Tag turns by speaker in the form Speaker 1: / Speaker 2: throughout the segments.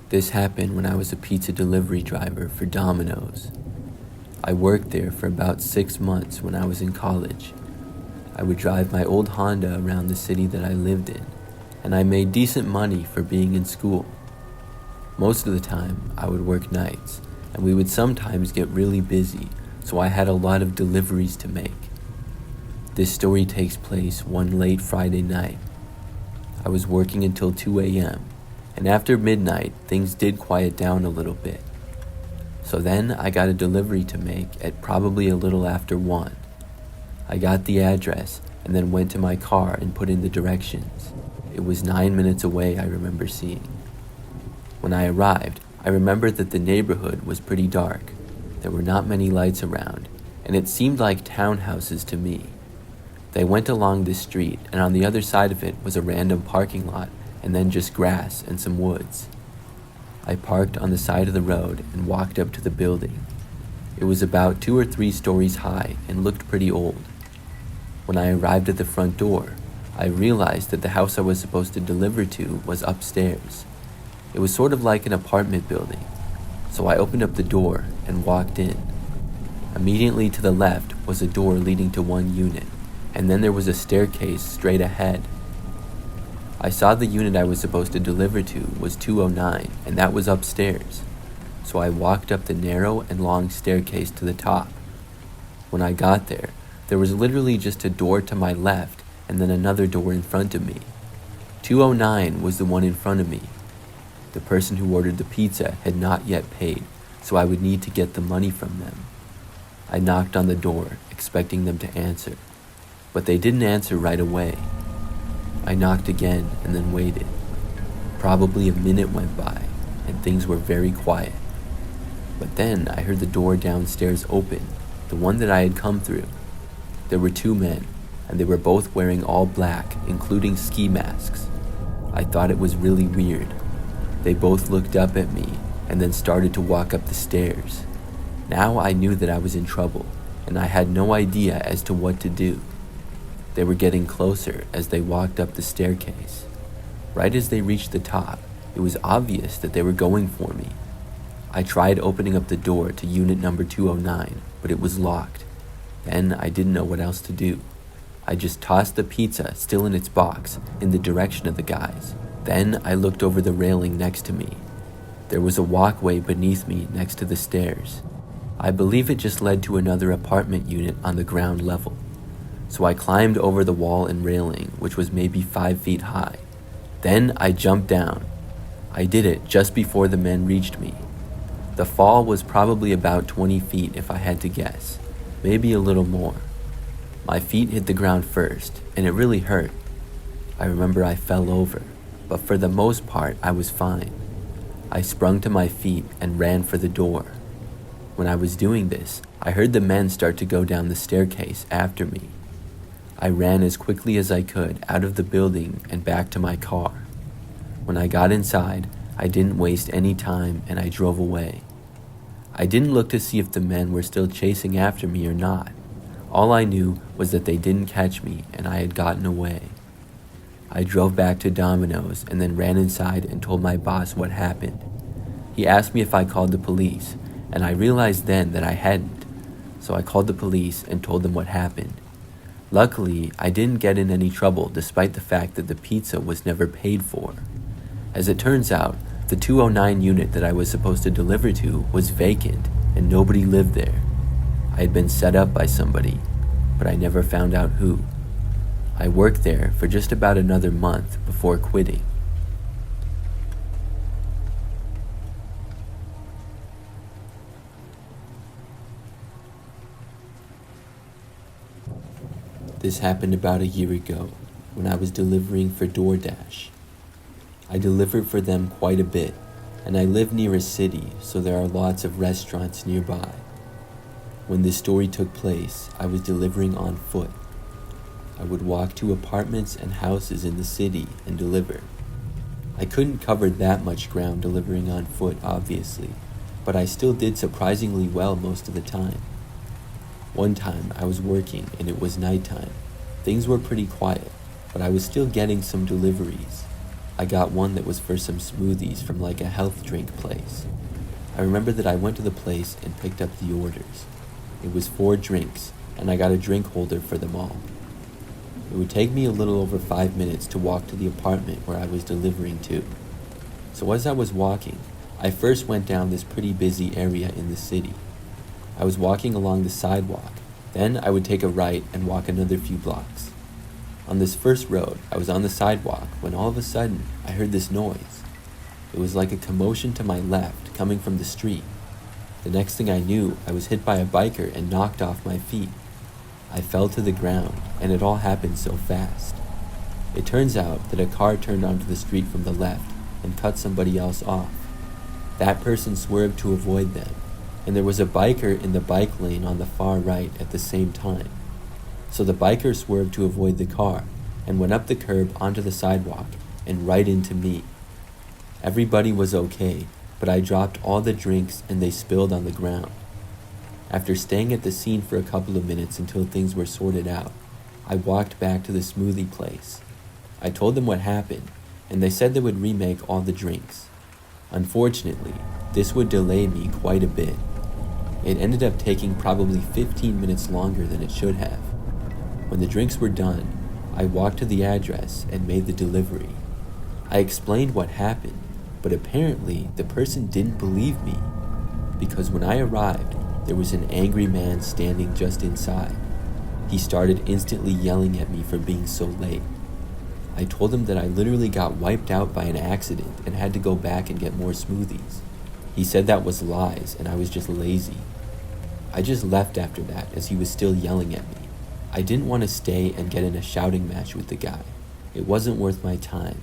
Speaker 1: This happened when I was a pizza delivery driver for Domino's. I worked there for about 6 months when I was in college. I would drive my old Honda around the city that I lived in, and I made decent money for being in school. Most of the time, I would work nights, and we would sometimes get really busy, so I had a lot of deliveries to make. This story takes place one late Friday night. I was working until 2 a.m., and after midnight, things did quiet down a little bit. So then I got a delivery to make at probably a little after 1. I got the address and then went to my car and put in the directions. It was 9 minutes away, I remember seeing. When I arrived, I remembered that the neighborhood was pretty dark. There were not many lights around, and it seemed like townhouses to me. They went along this street, and on the other side of it was a random parking lot and then just grass and some woods. I parked on the side of the road and walked up to the building. It was about 2 or 3 stories high and looked pretty old. When I arrived at the front door, I realized that the house I was supposed to deliver to was upstairs. It was sort of like an apartment building, so I opened up the door and walked in. Immediately to the left was a door leading to one unit, and then there was a staircase straight ahead. I saw the unit I was supposed to deliver to was 209, and that was upstairs. So I walked up the narrow and long staircase to the top. When I got there, there was literally just a door to my left and then another door in front of me. 209 was the one in front of me. The person who ordered the pizza had not yet paid, so I would need to get the money from them. I knocked on the door, expecting them to answer, but they didn't answer right away. I knocked again and then waited. Probably a minute went by, and things were very quiet. But then I heard the door downstairs open, the one that I had come through. There were 2 men, and they were both wearing all black, including ski masks. I thought it was really weird. They both looked up at me, and then started to walk up the stairs. Now I knew that I was in trouble, and I had no idea as to what to do. They were getting closer as they walked up the staircase. Right as they reached the top, it was obvious that they were going for me. I tried opening up the door to unit number 209, but it was locked. Then I didn't know what else to do. I just tossed the pizza, still in its box, in the direction of the guys. Then I looked over the railing next to me. There was a walkway beneath me next to the stairs. I believe it just led to another apartment unit on the ground level. So I climbed over the wall and railing, which was maybe 5 feet high. Then I jumped down. I did it just before the men reached me. The fall was probably about 20 feet if I had to guess, maybe a little more. My feet hit the ground first, and it really hurt. I remember I fell over, but for the most part I was fine. I sprung to my feet and ran for the door. When I was doing this, I heard the men start to go down the staircase after me. I ran as quickly as I could out of the building and back to my car. When I got inside, I didn't waste any time and I drove away. I didn't look to see if the men were still chasing after me or not. All I knew was that they didn't catch me and I had gotten away. I drove back to Domino's and then ran inside and told my boss what happened. He asked me if I called the police, and I realized then that I hadn't. So I called the police and told them what happened. Luckily, I didn't get in any trouble despite the fact that the pizza was never paid for. As it turns out, the 209 unit that I was supposed to deliver to was vacant and nobody lived there. I had been set up by somebody, but I never found out who. I worked there for just about another month before quitting. This happened about a year ago when I was delivering for DoorDash. I delivered for them quite a bit, and I live near a city, so there are lots of restaurants nearby. When this story took place, I was delivering on foot. I would walk to apartments and houses in the city and deliver. I couldn't cover that much ground delivering on foot, obviously, but I still did surprisingly well most of the time. One time I was working and it was nighttime. Things were pretty quiet, but I was still getting some deliveries. I got one that was for some smoothies from like a health drink place. I remember that I went to the place and picked up the orders. It was 4 drinks, and I got a drink holder for them all. It would take me a little over 5 minutes to walk to the apartment where I was delivering to. So as I was walking, I first went down this pretty busy area in the city. I was walking along the sidewalk, then I would take a right and walk another few blocks. On this first road, I was on the sidewalk when all of a sudden I heard this noise. It was like a commotion to my left coming from the street. The next thing I knew, I was hit by a biker and knocked off my feet. I fell to the ground, and it all happened so fast. It turns out that a car turned onto the street from the left and cut somebody else off. That person swerved to avoid them, and there was a biker in the bike lane on the far right at the same time. So the biker swerved to avoid the car and went up the curb onto the sidewalk and right into me. Everybody was okay, but I dropped all the drinks and they spilled on the ground. After staying at the scene for a couple of minutes until things were sorted out, I walked back to the smoothie place. I told them what happened, and they said they would remake all the drinks. Unfortunately, this would delay me quite a bit. It ended up taking probably 15 minutes longer than it should have. When the drinks were done, I walked to the address and made the delivery. I explained what happened, but apparently the person didn't believe me, because when I arrived, there was an angry man standing just inside. He started instantly yelling at me for being so late. I told him that I literally got wiped out by an accident and had to go back and get more smoothies. He said that was lies and I was just lazy. I just left after that as he was still yelling at me. I didn't want to stay and get in a shouting match with the guy. It wasn't worth my time.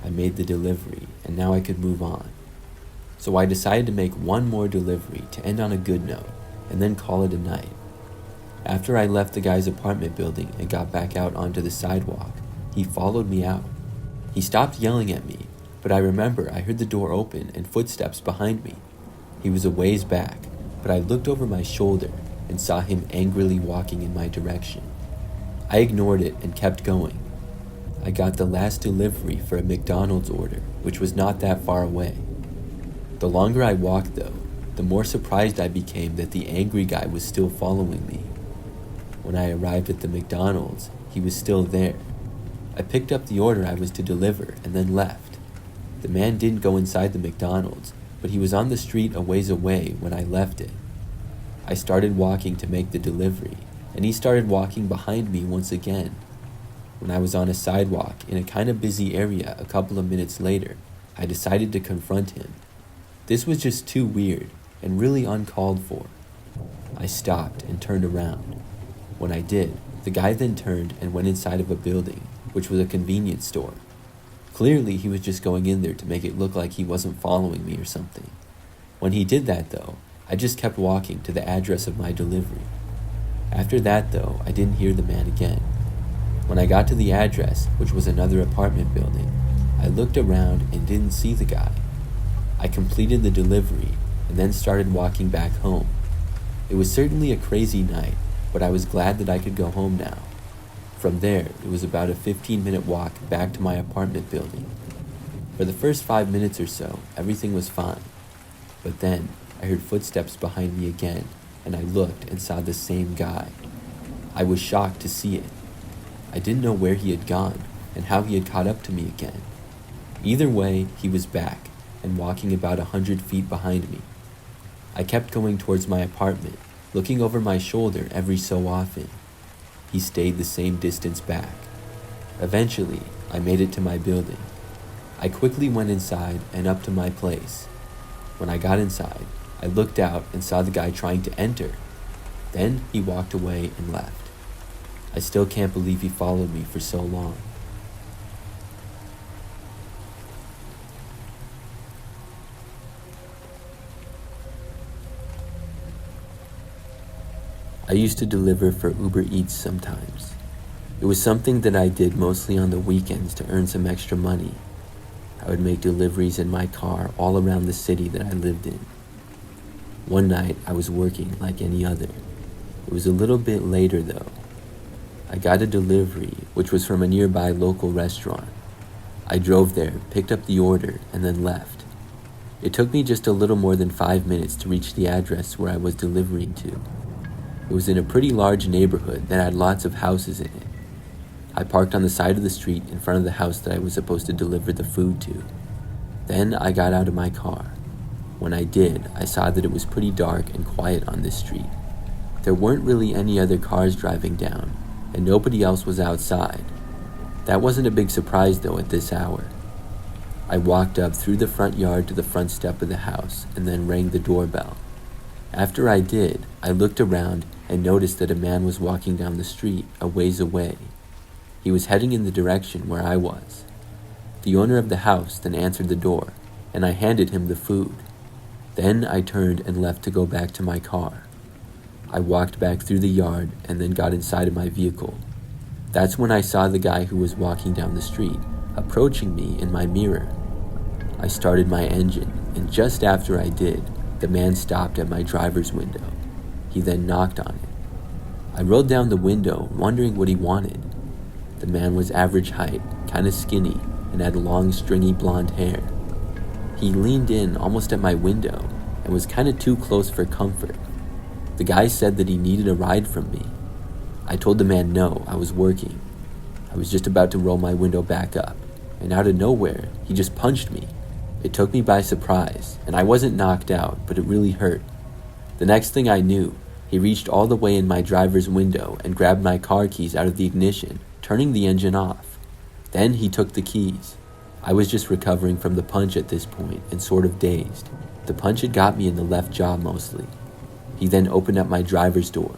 Speaker 1: I made the delivery and now I could move on. So I decided to make one more delivery to end on a good note and then call it a night. After I left the guy's apartment building and got back out onto the sidewalk, he followed me out. He stopped yelling at me, but I remember I heard the door open and footsteps behind me. He was a ways back, but I looked over my shoulder and saw him angrily walking in my direction. I ignored it and kept going. I got the last delivery for a McDonald's order, which was not that far away. The longer I walked though, the more surprised I became that the angry guy was still following me. When I arrived at the McDonald's, he was still there. I picked up the order I was to deliver and then left. The man didn't go inside the McDonald's, but he was on the street a ways away when I left it. I started walking to make the delivery, and he started walking behind me once again. When I was on a sidewalk in a kind of busy area a couple of minutes later, I decided to confront him. This was just too weird and really uncalled for. I stopped and turned around. When I did, the guy then turned and went inside of a building, which was a convenience store. Clearly, he was just going in there to make it look like he wasn't following me or something. When he did that though, I just kept walking to the address of my delivery. After that though, I didn't hear the man again. When I got to the address, which was another apartment building, I looked around and didn't see the guy. I completed the delivery and then started walking back home. It was certainly a crazy night, but I was glad that I could go home now. From there, it was about a 15-minute walk back to my apartment building. For the first 5 minutes or so, everything was fine. But then, I heard footsteps behind me again, and I looked and saw the same guy. I was shocked to see it. I didn't know where he had gone and how he had caught up to me again. Either way, he was back and walking about 100 feet behind me. I kept going towards my apartment, looking over my shoulder every so often. He stayed the same distance back. Eventually, I made it to my building. I quickly went inside and up to my place. When I got inside, I looked out and saw the guy trying to enter. Then he walked away and left. I still can't believe he followed me for so long. I used to deliver for Uber Eats sometimes. It was something that I did mostly on the weekends to earn some extra money. I would make deliveries in my car all around the city that I lived in. One night, I was working like any other. It was a little bit later though. I got a delivery, which was from a nearby local restaurant. I drove there, picked up the order, and then left. It took me just a little more than 5 minutes to reach the address where I was delivering to. It was in a pretty large neighborhood that had lots of houses in it. I parked on the side of the street in front of the house that I was supposed to deliver the food to. Then I got out of my car. When I did, I saw that it was pretty dark and quiet on this street. There weren't really any other cars driving down, and nobody else was outside. That wasn't a big surprise though at this hour. I walked up through the front yard to the front step of the house and then rang the doorbell. After I did, I looked around and noticed that a man was walking down the street a ways away. He was heading in the direction where I was. The owner of the house then answered the door, and I handed him the food. Then I turned and left to go back to my car. I walked back through the yard and then got inside of my vehicle. That's when I saw the guy who was walking down the street approaching me in my mirror. I started my engine, and just after I did, the man stopped at my driver's window. He then knocked on it. I rolled down the window, wondering what he wanted. The man was average height, kind of skinny, and had long, stringy blonde hair. He leaned in almost at my window and was kind of too close for comfort. The guy said that he needed a ride from me. I told the man no, I was working. I was just about to roll my window back up, and out of nowhere, he just punched me. It took me by surprise, and I wasn't knocked out, but it really hurt. The next thing I knew, he reached all the way in my driver's window and grabbed my car keys out of the ignition, turning the engine off. Then he took the keys. I was just recovering from the punch at this point and sort of dazed. The punch had got me in the left jaw mostly. He then opened up my driver's door.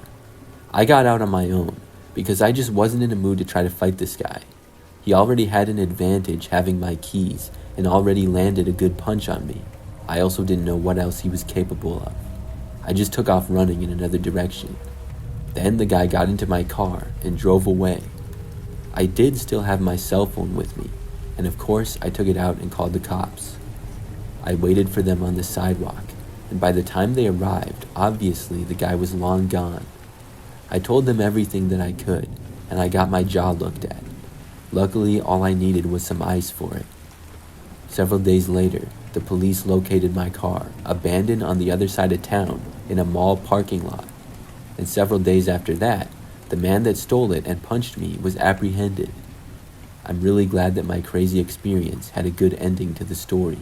Speaker 1: I got out on my own because I just wasn't in a mood to try to fight this guy. He already had an advantage having my keys and already landed a good punch on me. I also didn't know what else he was capable of. I just took off running in another direction. Then the guy got into my car and drove away. I did still have my cell phone with me, and of course I took it out and called the cops. I waited for them on the sidewalk, and by the time they arrived, obviously the guy was long gone. I told them everything that I could, and I got my jaw looked at. Luckily, all I needed was some ice for it. Several days later, the police located my car, abandoned on the other side of town in a mall parking lot. And several days after that, the man that stole it and punched me was apprehended. I'm really glad that my crazy experience had a good ending to the story.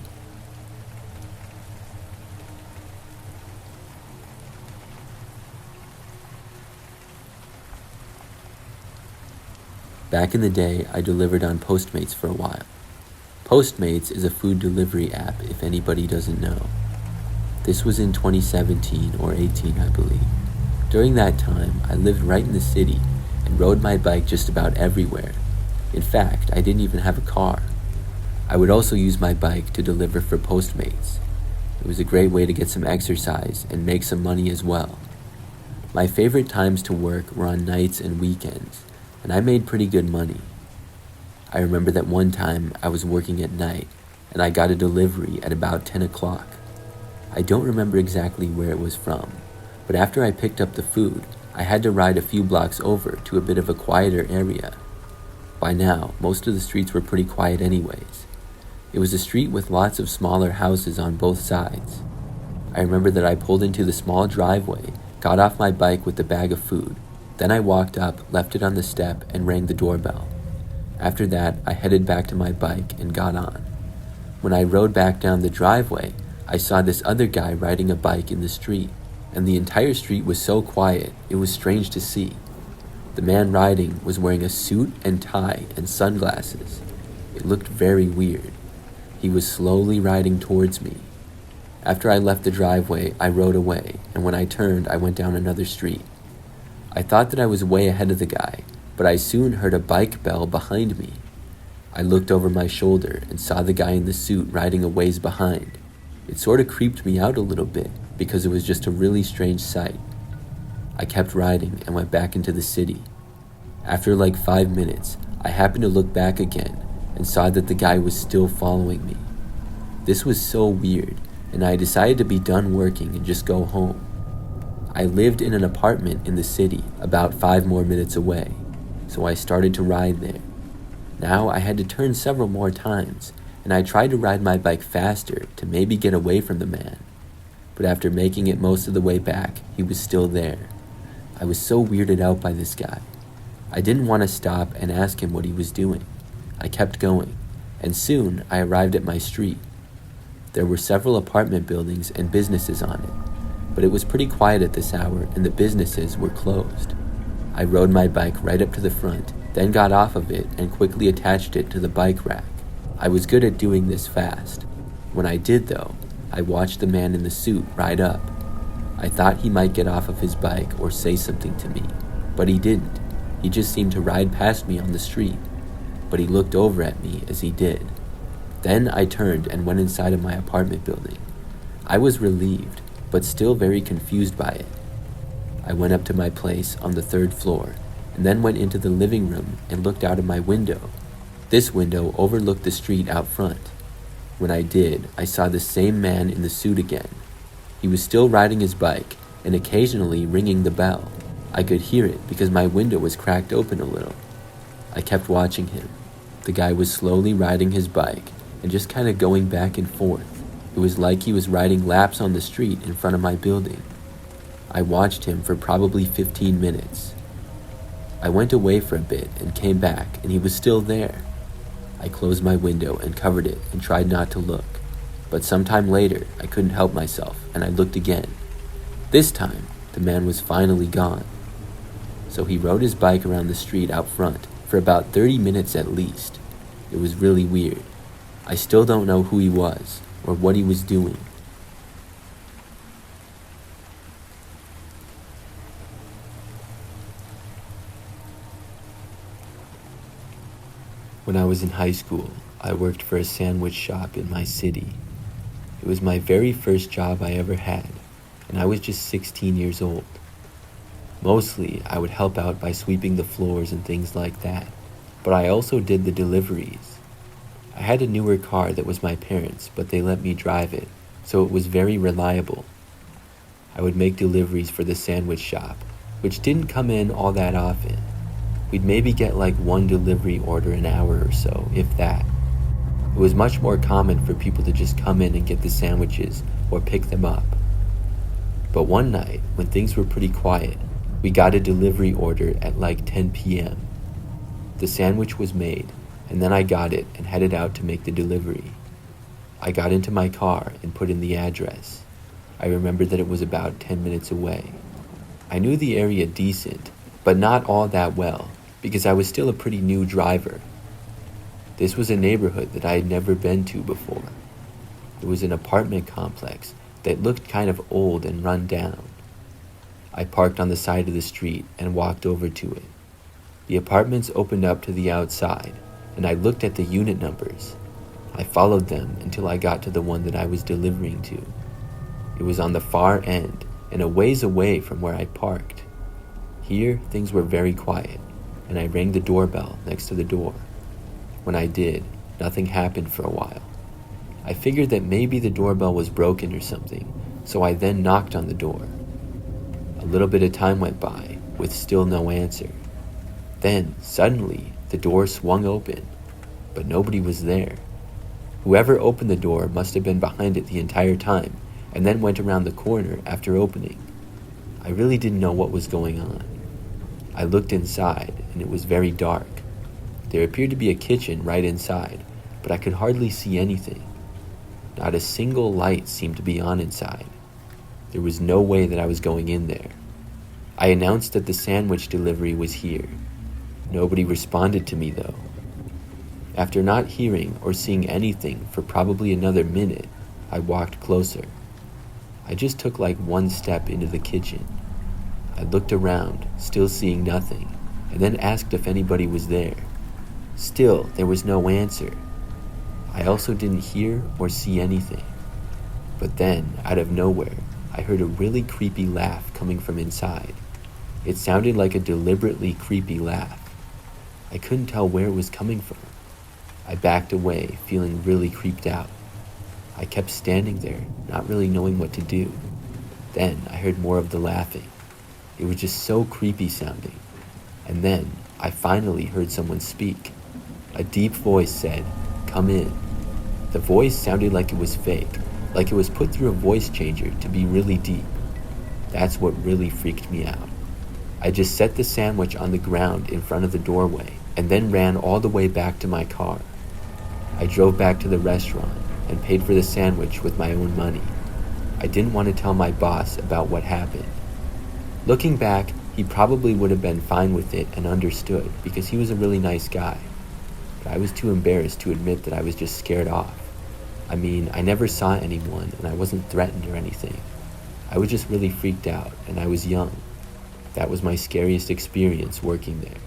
Speaker 1: Back in the day, I delivered on Postmates for a while. Postmates is a food delivery app if anybody doesn't know. This was in 2017 or 18, I believe. During that time, I lived right in the city and rode my bike just about everywhere. In fact, I didn't even have a car. I would also use my bike to deliver for Postmates. It was a great way to get some exercise and make some money as well. My favorite times to work were on nights and weekends, and I made pretty good money. I remember that one time I was working at night and I got a delivery at about 10 o'clock. I don't remember exactly where it was from, but after I picked up the food, I had to ride a few blocks over to a bit of a quieter area. By now, most of the streets were pretty quiet anyways. It was a street with lots of smaller houses on both sides. I remember that I pulled into the small driveway, got off my bike with the bag of food. Then I walked up, left it on the step, and rang the doorbell. After that, I headed back to my bike and got on. When I rode back down the driveway, I saw this other guy riding a bike in the street, and the entire street was so quiet, it was strange to see. The man riding was wearing a suit and tie and sunglasses. It looked very weird. He was slowly riding towards me. After I left the driveway, I rode away, and when I turned, I went down another street. I thought that I was way ahead of the guy, but I soon heard a bike bell behind me. I looked over my shoulder and saw the guy in the suit riding a ways behind. It sort of creeped me out a little bit because it was just a really strange sight. I kept riding and went back into the city. After like 5 minutes, I happened to look back again and saw that the guy was still following me. This was so weird, and I decided to be done working and just go home. I lived in an apartment in the city about 5 more minutes away, so I started to ride there. Now I had to turn several more times, and I tried to ride my bike faster to maybe get away from the man. But after making it most of the way back, he was still there. I was so weirded out by this guy. I didn't want to stop and ask him what he was doing. I kept going, and soon I arrived at my street. There were several apartment buildings and businesses on it, but it was pretty quiet at this hour and the businesses were closed. I rode my bike right up to the front, then got off of it and quickly attached it to the bike rack. I was good at doing this fast. When I did though, I watched the man in the suit ride up. I thought he might get off of his bike or say something to me, but he didn't. He just seemed to ride past me on the street, but he looked over at me as he did. Then I turned and went inside of my apartment building. I was relieved, but still very confused by it. I went up to my place on the 3rd floor, and then went into the living room and looked out of my window. This window overlooked the street out front. When I did, I saw the same man in the suit again. He was still riding his bike and occasionally ringing the bell. I could hear it because my window was cracked open a little. I kept watching him. The guy was slowly riding his bike and just kind of going back and forth. It was like he was riding laps on the street in front of my building. I watched him for probably 15 minutes. I went away for a bit and came back, and he was still there. I closed my window and covered it and tried not to look. But sometime later, I couldn't help myself, and I looked again. This time, the man was finally gone. So he rode his bike around the street out front for about 30 minutes at least. It was really weird. I still don't know who he was or what he was doing. When I was in high school, I worked for a sandwich shop in my city. It was my very first job I ever had, and I was just 16 years old. Mostly, I would help out by sweeping the floors and things like that, but I also did the deliveries. I had a newer car that was my parents', but they let me drive it, so it was very reliable. I would make deliveries for the sandwich shop, which didn't come in all that often. We'd maybe get like 1 delivery order an hour or so, if that. It was much more common for people to just come in and get the sandwiches or pick them up. But one night, when things were pretty quiet, we got a delivery order at like 10 p.m. The sandwich was made, and then I got it and headed out to make the delivery. I got into my car and put in the address. I remembered that it was about 10 minutes away. I knew the area decent, but not all that well, because I was still a pretty new driver. This was a neighborhood that I had never been to before. It was an apartment complex that looked kind of old and run down. I parked on the side of the street and walked over to it. The apartments opened up to the outside, and I looked at the unit numbers. I followed them until I got to the one that I was delivering to. It was on the far end and a ways away from where I parked. Here, things were very quiet, and I rang the doorbell next to the door. When I did, nothing happened for a while. I figured that maybe the doorbell was broken or something, so I then knocked on the door. A little bit of time went by, with still no answer. Then, suddenly, the door swung open, but nobody was there. Whoever opened the door must have been behind it the entire time, and then went around the corner after opening. I really didn't know what was going on. I looked inside, and it was very dark. There appeared to be a kitchen right inside, but I could hardly see anything. Not a single light seemed to be on inside. There was no way that I was going in there. I announced that the sandwich delivery was here. Nobody responded to me though. After not hearing or seeing anything for probably another minute, I walked closer. I just took like 1 step into the kitchen. I looked around, still seeing nothing, and then asked if anybody was there. Still, there was no answer. I also didn't hear or see anything. But then, out of nowhere, I heard a really creepy laugh coming from inside. It sounded like a deliberately creepy laugh. I couldn't tell where it was coming from. I backed away, feeling really creeped out. I kept standing there, not really knowing what to do. Then I heard more of the laughing. It was just so creepy sounding. And then I finally heard someone speak. A deep voice said, "Come in." The voice sounded like it was fake, like it was put through a voice changer to be really deep. That's what really freaked me out. I just set the sandwich on the ground in front of the doorway and then ran all the way back to my car. I drove back to the restaurant and paid for the sandwich with my own money. I didn't want to tell my boss about what happened. Looking back, he probably would have been fine with it and understood because he was a really nice guy. But I was too embarrassed to admit that I was just scared off. I mean, I never saw anyone and I wasn't threatened or anything. I was just really freaked out and I was young. That was my scariest experience working there.